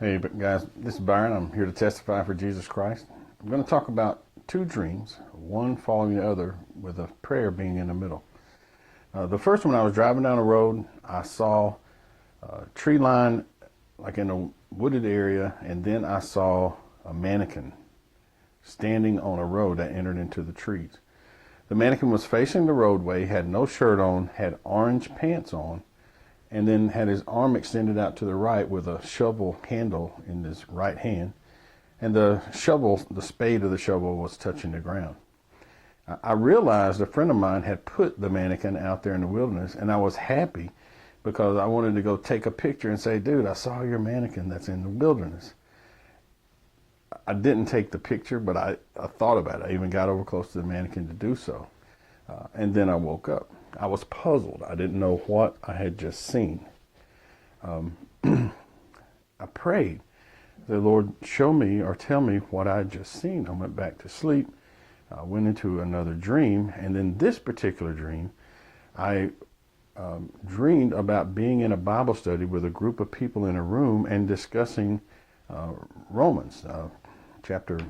Hey guys, this is Byron. I'm here to testify for Jesus Christ. I'm going to talk about two dreams, one following the other with a prayer being in the middle. The first one, I was driving down the road. I saw a tree line like in a wooded area, and then I saw a mannequin standing on a road that entered into the trees. The mannequin was facing the roadway, had no shirt on, had orange pants on, and then had his arm extended out to the right with a shovel handle in his right hand. And the shovel, the spade of the shovel, was touching the ground. I realized a friend of mine had put the mannequin out there in the wilderness, and I was happy because I wanted to go take a picture and say, dude, I saw your mannequin that's in the wilderness. I didn't take the picture, but I thought about it. I even got over close to the mannequin to do so. And then I woke up. I was puzzled. I didn't know what I had just seen. I prayed, the Lord, show me or tell me what I had just seen. I went back to sleep. I went into another dream. And in this particular dream, I dreamed about being in a Bible study with a group of people in a room and discussing Romans. Chapter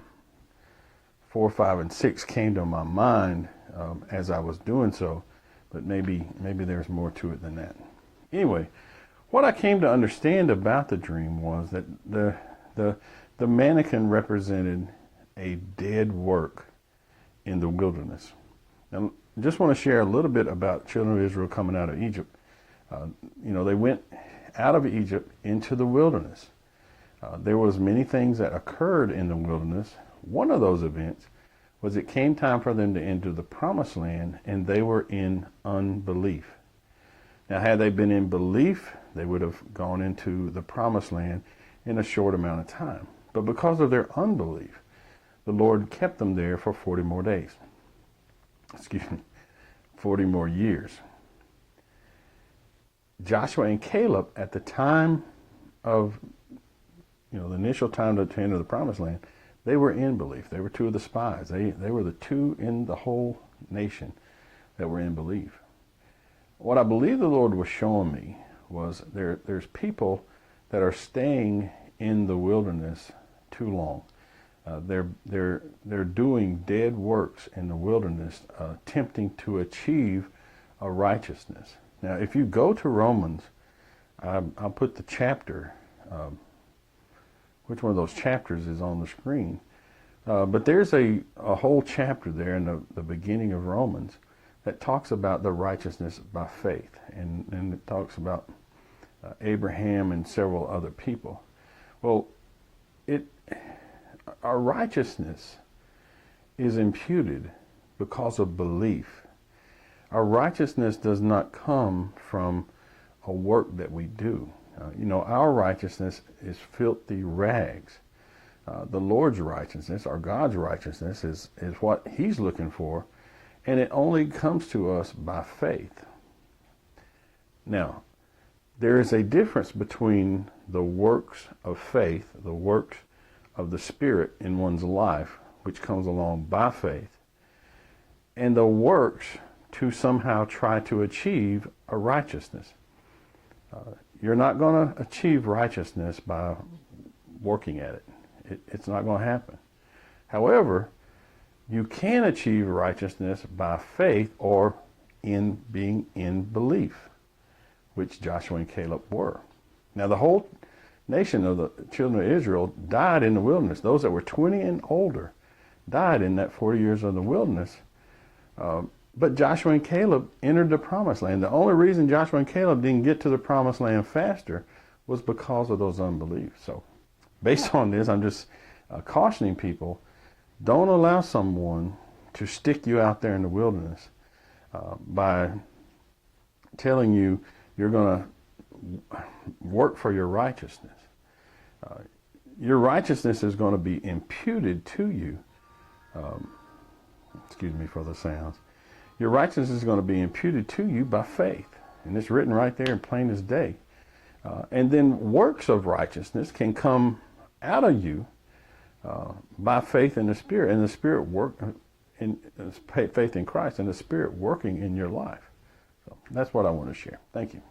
4, 5, and 6 came to my mind as I was doing so. But maybe there's more to it than that. Anyway, what I came to understand about the dream was that the mannequin represented a dead work in the wilderness. Now, I just want to share a little bit about children of Israel coming out of Egypt. They went out of Egypt into the wilderness. There was many things that occurred in the wilderness. One of those events was it came time for them to enter the promised land, and they were in unbelief. Now, had they been in belief, they would have gone into the promised land in a short amount of time. But because of their unbelief, the Lord kept them there for 40 more days. 40 more years. Joshua and Caleb, at the time of, the initial time to enter the promised land, they were in belief. They were two of the spies. They were the two in the whole nation that were in belief. What I believe the Lord was showing me was there's people that are staying in the wilderness too long. They're doing dead works in the wilderness, attempting to achieve a righteousness. Now, if you go to Romans, I'll put the chapter. Which one of those chapters is on the screen? But there's a whole chapter there in the beginning of Romans that talks about the righteousness by faith. And it talks about Abraham and several other people. Well, our righteousness is imputed because of belief. Our righteousness does not come from a work that we do. Our righteousness is filthy rags. The Lord's righteousness, or God's righteousness, is what He's looking for, and it only comes to us by faith. Now, there is a difference between the works of faith, the works of the Spirit in one's life, which comes along by faith, and the works to somehow try to achieve a righteousness. You're not going to achieve righteousness by working at it. It's not going to happen. However, you can achieve righteousness by faith or in being in belief, which Joshua and Caleb were. Now, the whole nation of the children of Israel died in the wilderness. Those that were 20 and older died in that 40 years of the wilderness. But Joshua and Caleb entered the promised land. The only reason Joshua and Caleb didn't get to the promised land faster was because of those unbelief. So based on this, I'm just cautioning people, don't allow someone to stick you out there in the wilderness by telling you you're going to work for your righteousness. Your righteousness is going to be imputed to you. Excuse me for the sounds. Your righteousness is going to be imputed to you by faith. And it's written right there in plain as day. And then works of righteousness can come out of you by faith in the Spirit. And the Spirit faith in Christ and the Spirit working in your life. So that's what I want to share. Thank you.